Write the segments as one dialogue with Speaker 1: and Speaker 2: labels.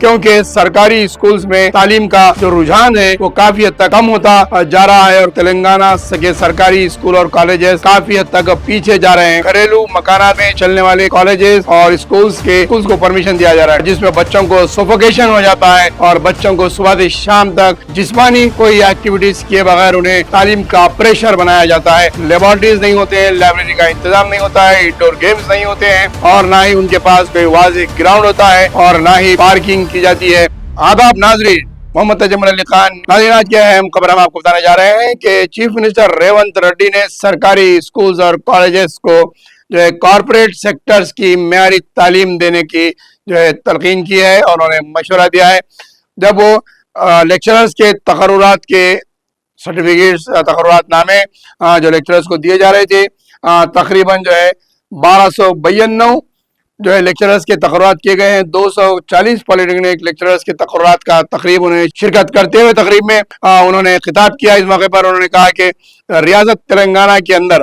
Speaker 1: کیونکہ سرکاری سکولز میں تعلیم کا جو رجحان ہے وہ کافی حد تک کم ہوتا جا رہا ہے اور تلنگانہ کے سرکاری سکول اور کالجز کافی حد تک پیچھے جا رہے ہیں۔ گھریلو مکانات میں چلنے والے کالجز اور سکولز کو پرمیشن دیا جا رہا ہے جس میں بچوں کو سفوکیشن ہو جاتا ہے اور بچوں کو صبح سے شام تک جسمانی کوئی ایکٹیویٹیز کیے بغیر انہیں تعلیم کا پریشر بنایا جاتا ہے۔ لیبارٹریز نہیں ہوتے ہیں، لائبریری کا انتظام نہیں ہوتا ہے، انڈور گیمز نہیں ہوتے ہیں اور نہ ہی ان کے پاس کوئی واضح گراؤنڈ ہوتا ہے اور نہ ہی پارکنگ کی جاتی ہے۔ آداب ناظرین، محمد تجمل علی خان۔ ناظرین، آج کی اہم خبر ہم آپ کو بتانے جا رہے ہیں کہ چیف منسٹر ریونت ریڈی نے سرکاری سکولز اور کالجز کو جو ہے کارپوریٹ سیکٹرز کی معیاری تعلیم دینے کی جو ہے تلقین کی ہے اور انہوں نے مشورہ دیا ہے۔ جب وہ لیکچررز کے تقررات کے سرٹیفکیٹس تقررات نامے جو لیکچررز کو دیے جا رہے تھے، تقریباً جو ہے 1292 جو ہے لیکچررز کے تقررات کیے گئے ہیں۔ 240 پالیٹیکنک لیکچررز کے تقررات کا تقریب انہیں شرکت کرتے ہوئے تقریب میں انہوں نے خطاب کیا۔ اس موقع پر انہوں نے کہا کہ ریاست تلنگانہ کے اندر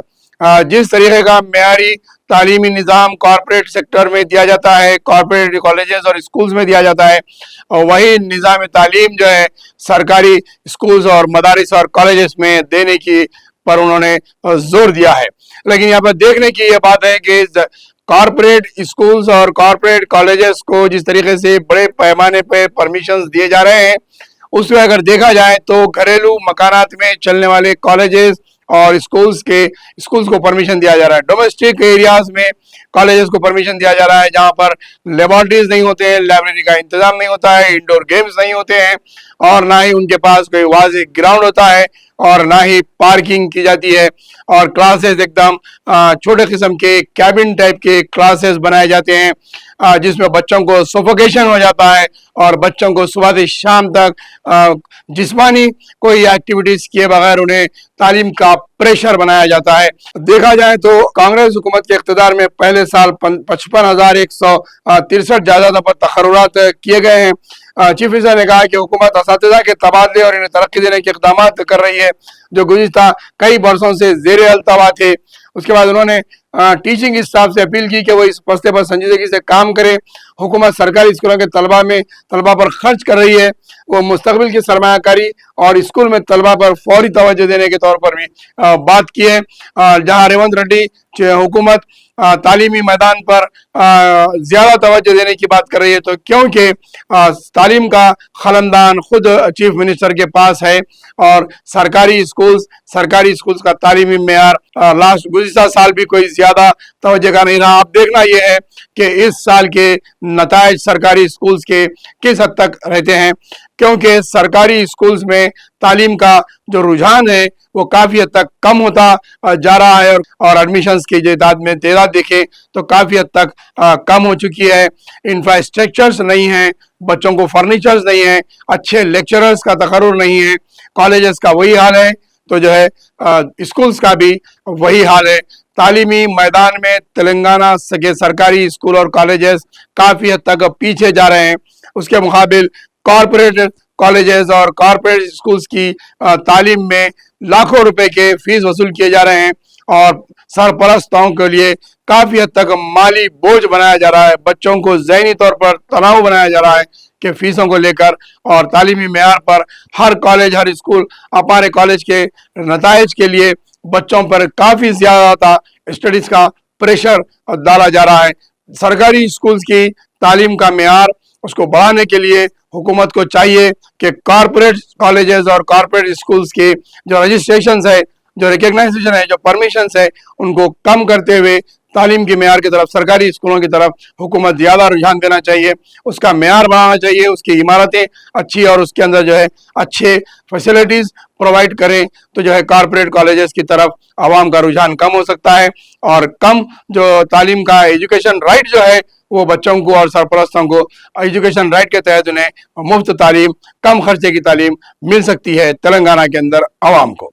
Speaker 1: جس طریقے کا معیاری تعلیمی نظام کارپوریٹ سیکٹر میں دیا جاتا ہے، کارپوریٹ کالجز اور سکولز میں دیا جاتا ہے، وہی نظام تعلیم جو ہے سرکاری سکولز اور مدارس اور کالجز میں دینے کی پر انہوں نے زور دیا ہے۔ لیکن یہاں پر دیکھنے کی یہ بات ہے کہ کارپوریٹ سکولز اور کارپوریٹ کالجز کو جس طریقے سے بڑے پیمانے پہ پرمیشنز دیے جا رہے ہیں، اس میں اگر دیکھا جائے تو گھریلو مکانات میں چلنے والے کالجز اور سکولز کو پرمیشن دیا جا رہا ہے۔ ڈومیسٹک ایریاز میں کالجز کو پرمیشن دیا جا رہا ہے جہاں پر لیبارٹریز نہیں ہوتے ہیں، لائبریری کا انتظام نہیں ہوتا ہے، انڈور گیمز نہیں ہوتے ہیں اور نہ ہی ان کے پاس کوئی واضح گراؤنڈ ہوتا ہے اور نہ ہی پارکنگ کی جاتی ہے، اور کلاسز ایک دم چھوٹے قسم کے کیبن ٹائپ کے کلاسز بنائے جاتے ہیں جس میں بچوں کو سفوکیشن ہو جاتا ہے اور بچوں کو صبح سے شام تک جسمانی کوئی ایکٹیویٹیز کیے بغیر انہیں تعلیم کا پریشر بنایا جاتا ہے۔ دیکھا جائے تو کانگریس حکومت کے اقتدار میں پہلے سال 55,163 جائیدادوں پر تقررات کیے گئے ہیں۔ چیف منسٹر نے کہا کہ حکومت اساتذہ کے تبادلے اور انہیں ترقی دینے کے اقدامات کر رہی ہے جو گزشتہ کئی برسوں سے زیر التوا تھے۔ اس کے بعد انہوں نے ٹیچنگ اسٹاف سے اپیل کی کہ وہ اس مسئلے پر سنجیدگی سے کام کرے۔ حکومت سرکاری اسکولوں کے طلبہ پر خرچ کر رہی ہے، وہ مستقبل کی سرمایہ کاری اور اسکول میں طلبہ پر فوری توجہ دینے کے طور پر بھی بات کی ہے۔ جہاں ریونت ریڈی حکومت تعلیمی میدان پر زیادہ توجہ دینے کی بات کر رہی ہے تو کیونکہ تعلیم کا خلندان خود چیف منسٹر کے پاس ہے اور سرکاری سکولز کا تعلیمی معیار گزشتہ سال بھی کوئی زیادہ توجہ کا نہیں رہا۔ اب دیکھنا یہ ہے کہ اس سال کے نتائج سرکاری سکولز کے کس حد تک رہتے ہیں، کیونکہ سرکاری سکولز میں تعلیم کا جو رجحان ہے وہ کافی حد تک کم ہوتا جا رہا ہے اور ایڈمیشنز کی تعداد دیکھیں تو کافی حد تک کم ہو چکی ہے۔ انفراسٹرکچرز نہیں ہیں، بچوں کو فرنیچرز نہیں ہیں، اچھے لیکچررز کا تقرر نہیں ہے۔ کالجز کا وہی حال ہے تو جو ہے سکولز کا بھی وہی حال ہے۔ تعلیمی میدان میں تلنگانہ کے سرکاری سکول اور کالجز کافی حد تک پیچھے جا رہے ہیں۔ اس کے مقابل کارپوریٹ کالجز اور کارپوریٹ سکولز کی تعلیم میں لاکھوں روپے کے فیس وصول کیے جا رہے ہیں اور سرپرستوں کے لیے کافی حد تک مالی بوجھ بنایا جا رہا ہے۔ بچوں کو ذہنی طور پر تناؤ بنایا جا رہا ہے کہ فیسوں کو لے کر اور تعلیمی معیار پر ہر کالج ہر اسکول اپنے کالج کے نتائج کے لیے بچوں پر کافی زیادہ اسٹڈیز کا پریشر ڈالا جا رہا ہے۔ سرکاری سکولز کی تعلیم کا معیار اس کو بڑھانے کے لیے حکومت کو چاہیے کہ کارپوریٹ کالجز اور کارپوریٹ سکولز کے جو رجسٹریشنز ہے، جو ریکگنائزیشن ہے، جو پرمیشنز ہے، ان کو کم کرتے ہوئے تعلیم کے معیار کی طرف سرکاری اسکولوں کی طرف حکومت زیادہ رجحان دینا چاہیے، اس کا معیار بڑھانا چاہیے، اس کی عمارتیں اچھی اور اس کے اندر جو ہے اچھے فیسلٹیز پرووائڈ کریں تو جو ہے کارپوریٹ کالجز کی طرف عوام کا رجحان کم ہو سکتا ہے اور کم جو تعلیم کا ایجوکیشن رائٹ جو ہے وہ بچوں کو اور سرپرستوں کو ایجوکیشن رائٹ کے تحت انہیں مفت تعلیم، کم خرچے کی تعلیم مل سکتی ہے تلنگانہ کے اندر عوام کو۔